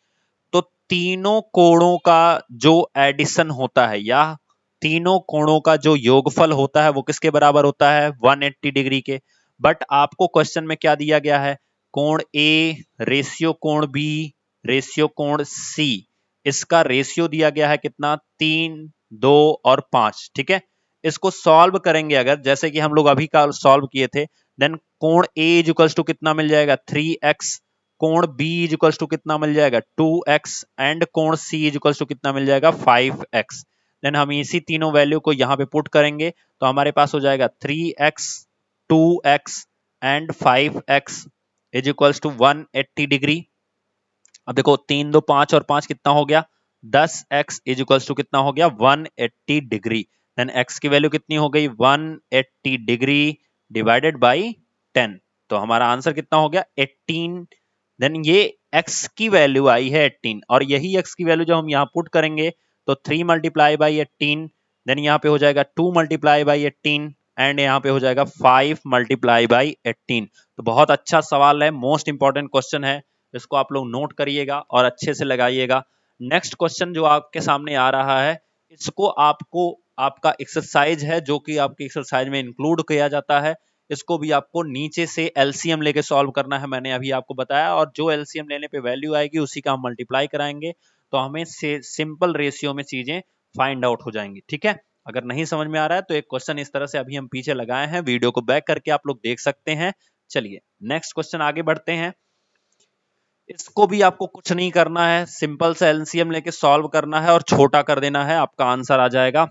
तो तीनों कोणों का जो एडिशन होता है या तीनों कोणों का जो योगफल होता है वो किसके बराबर होता है, 180 डिग्री के। बट आपको क्वेश्चन में क्या दिया गया है, कोण ए रेशियो कोण बी रेशियो कोण सी, इसका रेशियो दिया गया है कितना, 3, 2 और 5, ठीक है। इसको सॉल्व करेंगे अगर, जैसे कि हम लोग अभी का सॉल्व किए थे, देन कोण ए इक्वल्स टू कितना मिल जाएगा, 3x, कोण बी इक्वल्स टू कितना मिल जाएगा, 2x, एंड कोण सी इक्वल्स टू कितना मिल जाएगा, 5x। देन हम इसी तीनों वैल्यू को यहाँ पे पुट करेंगे तो हमारे पास हो जाएगा 3x, 2x and 5x is equals to 180 degree. अब देखो 3, 2, 5 और 5 कितना हो गया, 10x इज इक्वल्स टू कितना हो गया, 180 डिग्री। देन x की वैल्यू कितनी हो गई, 180 डिग्री डिवाइडेड बाई 10। तो हमारा आंसर कितना हो गया, 18। देन ये x की वैल्यू आई है 18, और यही x की वैल्यू जब हम यहाँ पुट करेंगे तो 3 मल्टीप्लाई बाई 18, देन यहाँ पे हो जाएगा 2 मल्टीप्लाई बाई 18, एंड यहाँ पे हो जाएगा 5 मल्टीप्लाई बाई 18। तो बहुत अच्छा सवाल है, मोस्ट इंपॉर्टेंट क्वेश्चन है, इसको आप लोग नोट करिएगा और अच्छे से लगाइएगा। नेक्स्ट क्वेश्चन जो आपके सामने आ रहा है, इसको आपको आपका एक्सरसाइज है जो कि आपकी एक्सरसाइज में इंक्लूड किया जाता है, इसको भी आपको नीचे से एलसीएम लेके सॉल्व करना है, मैंने अभी आपको बताया। और जो एलसीएम लेने पे वैल्यू आएगी उसी का हम मल्टीप्लाई कराएंगे, तो हमें से सिंपल रेशियो में चीजें फाइंड आउट हो जाएंगी। ठीक है, अगर नहीं समझ में आ रहा है तो एक क्वेश्चन इस तरह से अभी हम पीछे लगाए हैं, वीडियो को बैक करके आप लोग देख सकते हैं। चलिए नेक्स्ट क्वेश्चन आगे बढ़ते हैं। इसको भी आपको कुछ नहीं करना है, सिंपल सा एलसीएम लेके सॉल्व करना है और छोटा कर देना है, आपका आंसर आ जाएगा।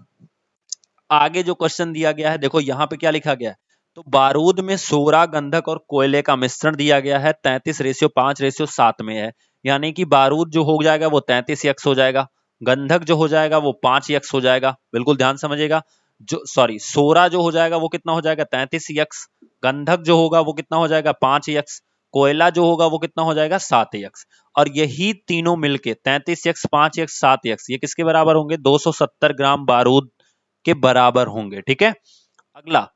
आगे जो क्वेश्चन दिया गया है, देखो यहाँ पे क्या लिखा गया है, तो बारूद में सोरा, गंधक और कोयले का मिश्रण दिया गया है, 33:5:7 में है। यानी कि बारूद जो हो जाएगा वो 33x हो जाएगा, गंधक जो हो जाएगा वो 5x हो जाएगा। बिल्कुल ध्यान समझिएगा, जो सॉरी सोरा जो हो जाएगा वो कितना हो जाएगा 33x, गंधक जो होगा वो कितना हो जाएगा 5x, कोयला जो होगा वो कितना हो जाएगा 7x। और यही तीनों मिलके 33x 5x 7x ये किसके बराबर होंगे, 270 ग्राम बारूद के बराबर होंगे। ठीक है, अगला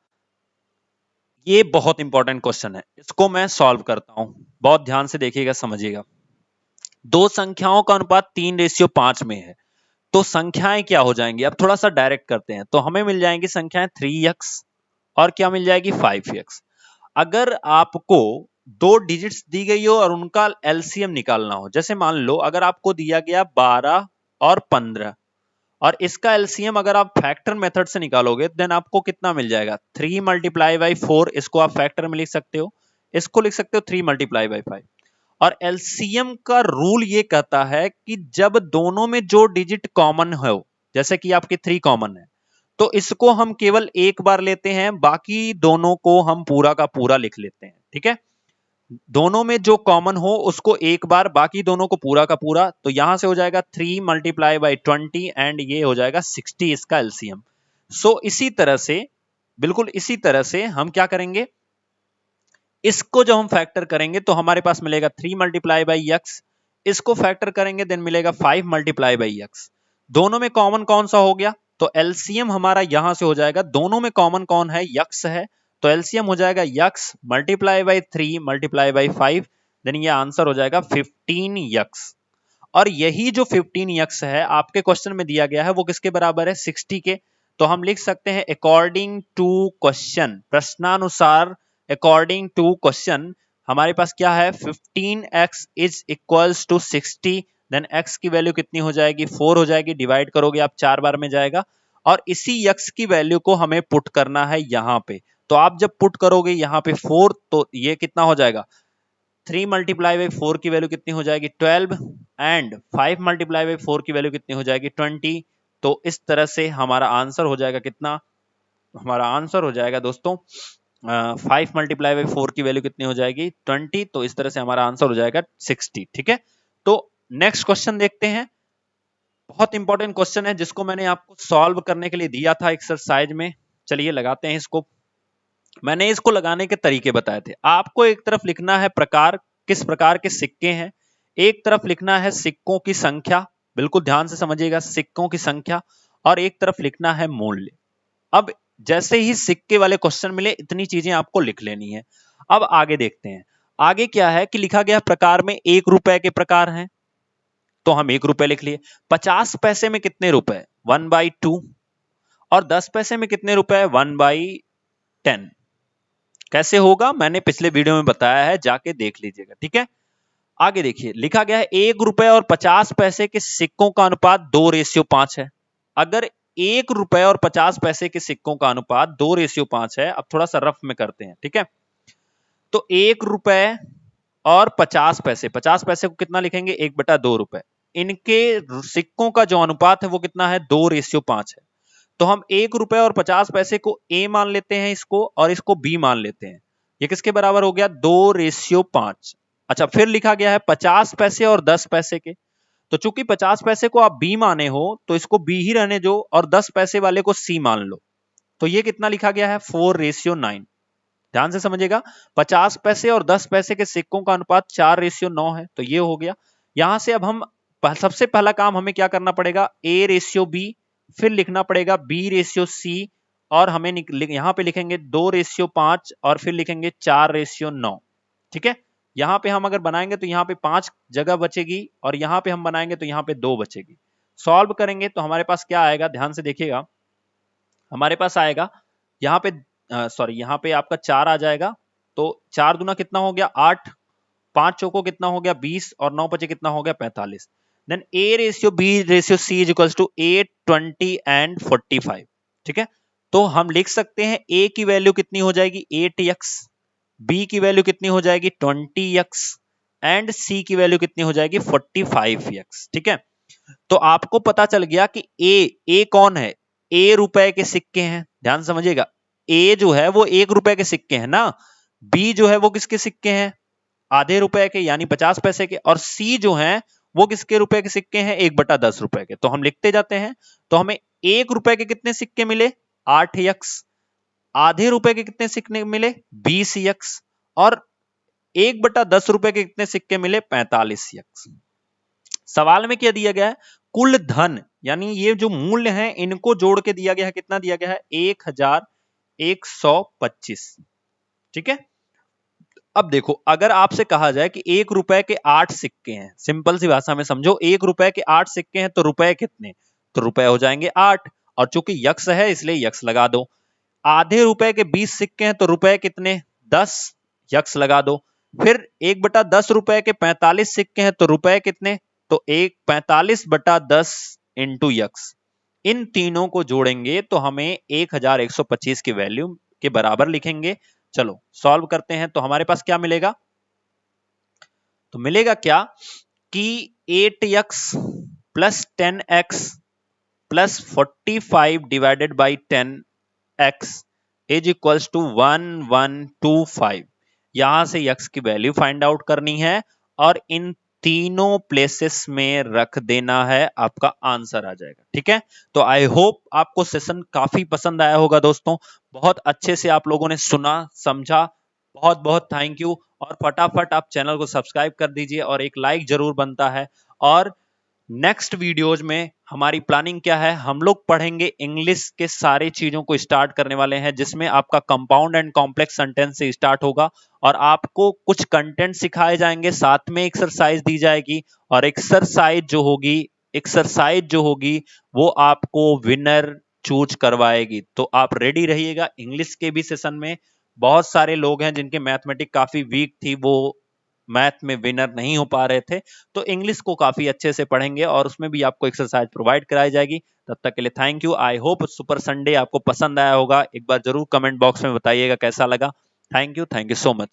ये बहुत इंपॉर्टेंट क्वेश्चन है, इसको मैं सॉल्व करता हूं, बहुत ध्यान से देखिएगा समझिएगा। दो संख्याओं का अनुपात 3:5 में है, तो संख्याएं क्या हो जाएंगी, अब थोड़ा सा डायरेक्ट करते हैं, तो हमें मिल जाएंगी संख्याएं 3x और क्या मिल जाएगी 5x। अगर आपको दो डिजिट्स दी गई हो और उनका एलसीएम निकालना हो, जैसे मान लो अगर आपको दिया गया 12 और 15 और इसका एलसीएम अगर आप फैक्टर मेथड से निकालोगे देन आपको कितना मिल जाएगा 3 मल्टीप्लाई बाई 4, इसको आप फैक्टर में लिख सकते हो, इसको लिख सकते हो 3 मल्टीप्लाई बाई 5। और एलसीएम का रूल ये कहता है कि जब दोनों में जो डिजिट कॉमन हो, जैसे कि आपके 3 कॉमन है, तो इसको हम केवल एक बार लेते हैं, बाकी दोनों को हम पूरा का पूरा लिख लेते हैं। ठीक है, दोनों में जो कॉमन हो उसको एक बार, बाकी दोनों को पूरा का पूरा, तो यहां से हो जाएगा 3 मल्टीप्लाई बाई 20 एंड ये हो जाएगा 60 इसका एलसीएम। सो इसी तरह से, बिल्कुल इसी तरह से हम क्या करेंगे, इसको जब हम फैक्टर करेंगे तो हमारे पास मिलेगा 3 मल्टीप्लाई बाई एक्स, इसको फैक्टर करेंगे देन मिलेगा 5 मल्टीप्लाई बाई एक्स। दोनों में कॉमन कौन सा हो गया, तो एलसीएम हमारा यहां से हो जाएगा, दोनों में कॉमन कौन है, यक्स है, तो एलसीएम हो जाएगा x multiply by 3 multiply by 5, then ये आंसर हो जाएगा 15 यक्स। और यही जो 15 यक्स है आपके क्वेश्चन में दिया गया है वो किसके बराबर है 60 के, तो हम लिख सकते हैं अकॉर्डिंग टू क्वेश्चन, प्रश्नानुसार अकॉर्डिंग टू क्वेश्चन हमारे पास क्या है 15x is equals to 60, then x की वैल्यू कितनी हो जाएगी 4 हो जाएगी, डिवाइड करोगे आप 4 बार में जाएगा, और इसी x की वैल्यू को हमें पुट करना है यहाँ पे। तो आप जब पुट करोगे यहाँ पे 4 तो ये कितना हो जाएगा 3 मल्टीप्लाई बाई 4 की वैल्यू कितनी हो जाएगी 12 एंड 5 मल्टीप्लाई बाई 4 की वैल्यू कितनी हो जाएगी 20। तो इस तरह से हमारा आंसर हो जाएगा कितना, हमारा आंसर हो जाएगा दोस्तों 5 मल्टीप्लाई बाई 4 की वैल्यू कितनी हो जाएगी 20, तो इस तरह से हमारा आंसर हो जाएगा 60। ठीक है, तो नेक्स्ट क्वेश्चन देखते हैं, बहुत इंपॉर्टेंट क्वेश्चन है जिसको मैंने आपको सॉल्व करने के लिए दिया था एक्सरसाइज में। चलिए लगाते हैं इसको, मैंने इसको लगाने के तरीके बताए थे। आपको एक तरफ लिखना है प्रकार, किस प्रकार के सिक्के हैं, एक तरफ लिखना है सिक्कों की संख्या, बिल्कुल ध्यान से समझिएगा सिक्कों की संख्या, और एक तरफ लिखना है मूल्य। अब जैसे ही सिक्के वाले क्वेश्चन मिले इतनी चीजें आपको लिख लेनी है। अब आगे देखते हैं, आगे क्या है कि लिखा गया प्रकार में 1 रुपए के प्रकार हैं, तो हम 1 रुपए लिख लिए। 50 पैसे में कितने रुपए 1/2, और 10 पैसे में कितने रुपए 1/10। कैसे होगा मैंने पिछले वीडियो में बताया है, जाके देख लीजिएगा। ठीक है, आगे देखिए लिखा गया है 1 रुपए और 50 पैसे के सिक्कों का अनुपात 2:5 है। अगर 1 रुपए और 50 पैसे के सिक्कों का अनुपात 2:5 है, अब थोड़ा सा रफ में करते हैं। ठीक है, तो 1 रुपए और 50 पैसे, 50 पैसे को कितना लिखेंगे 1/2 रुपए, इनके सिक्कों का जो अनुपात है वो कितना है 2:5 है। तो हम 1 रुपए और 50 पैसे को ए मान लेते हैं इसको, और इसको बी मान लेते हैं, ये किसके बराबर हो गया 2:5। अच्छा, फिर लिखा गया है 50 पैसे और 10 पैसे के, तो चूंकि 50 पैसे को आप बी माने हो तो इसको बी ही रहने दो और 10 पैसे वाले को सी मान लो, तो ये कितना लिखा गया है 4:9। ध्यान से समझिएगा, 50 पैसे और 10 पैसे के सिक्कों का अनुपात 4:9 है, तो ये हो गया। यहां से अब हम सबसे पहला काम हमें क्या करना पड़ेगा A:B, फिर लिखना पड़ेगा B:C, और हमें यहां पे लिखेंगे 2:5 और फिर लिखेंगे 4:9। ठीक है, यहां पे हम अगर बनाएंगे तो यहां पे 5 जगह बचेगी, और यहां पे हम बनाएंगे तो यहां पे 2 बचेगी। सॉल्व करेंगे तो हमारे पास क्या आएगा, ध्यान से देखिएगा, हमारे पास आएगा यहाँ पे सॉरी यहाँ पे आपका 4 आ जाएगा, तो 4 दूना कितना हो गया 8, 5 चौको कितना हो गया 20, और 9 बचे कितना हो गया 45। Then A ratio B ratio C is equals to 8, 20 and 45। ठीक है, तो हम लिख सकते हैं A की वैल्यू कितनी हो जाएगी 8x, B की वैल्यू कितनी हो जाएगी 20x एंड C की वैल्यू कितनी हो जाएगी 45x। ठीक है, तो आपको पता चल गया कि A कौन है, A रुपए के सिक्के हैं, ध्यान समझिएगा, A जो है वो 1 रुपए के सिक्के हैं ना, B जो है वो किसके सिक्के हैं, आधे रुपए के यानी 50 पैसे के, और C जो है वो किसके रुपए के सिक्के हैं 1/10 रुपए के। तो हम लिखते जाते हैं, तो हमें 1 रुपए के कितने सिक्के मिले 8x, आधे रुपए के कितने सिक्के मिले 20x, और 1/10 रुपए के कितने सिक्के मिले 45x। सवाल में क्या दिया गया है, कुल धन यानी ये जो मूल्य है इनको जोड़ के दिया गया है, कितना दिया गया है 1125। ठीक है, अब देखो अगर आपसे कहा जाए कि 1 रुपए के 8 सिक्के हैं, सिंपल सी भाषा में समझो, 1 रुपए के 8 सिक्के हैं तो रुपए कितने, तो रुपए हो जाएंगे 8, और चूंकि यक्स है इसलिए यक्स लगा दो। आधे रुपए के 20 सिक्के हैं तो रुपए कितने 10, यक्स लगा दो। फिर 1/10 रुपए के 45 सिक्के हैं तो रुपए कितने, तो 45/10 इंटू यक्स। इन तीनों को जोड़ेंगे तो हमें 1125 की वैल्यू के बराबर लिखेंगे। चलो सॉल्व करते हैं, तो हमारे पास क्या मिलेगा, तो मिलेगा क्या कि 8x plus 10x plus 45 divided by 10x is equals to 1125। यहां से x की वैल्यू फाइंड आउट करनी है और इन तीनों प्लेसेस में रख देना है, आपका आंसर आ जाएगा। ठीक है, तो आई होप आपको सेशन काफी पसंद आया होगा दोस्तों, बहुत अच्छे से आप लोगों ने सुना समझा, बहुत बहुत थैंक यू। और फटाफट आप चैनल को सब्सक्राइब कर दीजिए और एक लाइक जरूर बनता है। और नेक्स्ट वीडियोज में हमारी प्लानिंग क्या है, हम लोग पढ़ेंगे इंग्लिश के सारे चीजों को स्टार्ट करने वाले हैं, जिसमें आपका कंपाउंड एंड कॉम्प्लेक्स सेंटेंस से स्टार्ट होगा और आपको कुछ कंटेंट सिखाए जाएंगे, साथ में एक्सरसाइज दी जाएगी, और एक्सरसाइज जो होगी वो आपको विनर चूज करवाएगी। तो आप रेडी रहिएगा। इंग्लिश के भी सेशन में बहुत सारे लोग हैं जिनके मैथमेटिक्स काफी वीक थी, वो मैथ में विनर नहीं हो पा रहे थे, तो इंग्लिश को काफी अच्छे से पढ़ेंगे और उसमें भी आपको एक्सरसाइज प्रोवाइड कराई जाएगी। तब तक के लिए thank you. I hope super Sunday आपको पसंद आया होगा, एक बार जरूर कमेंट बॉक्स में बताइएगा कैसा लगा। Thank you so much.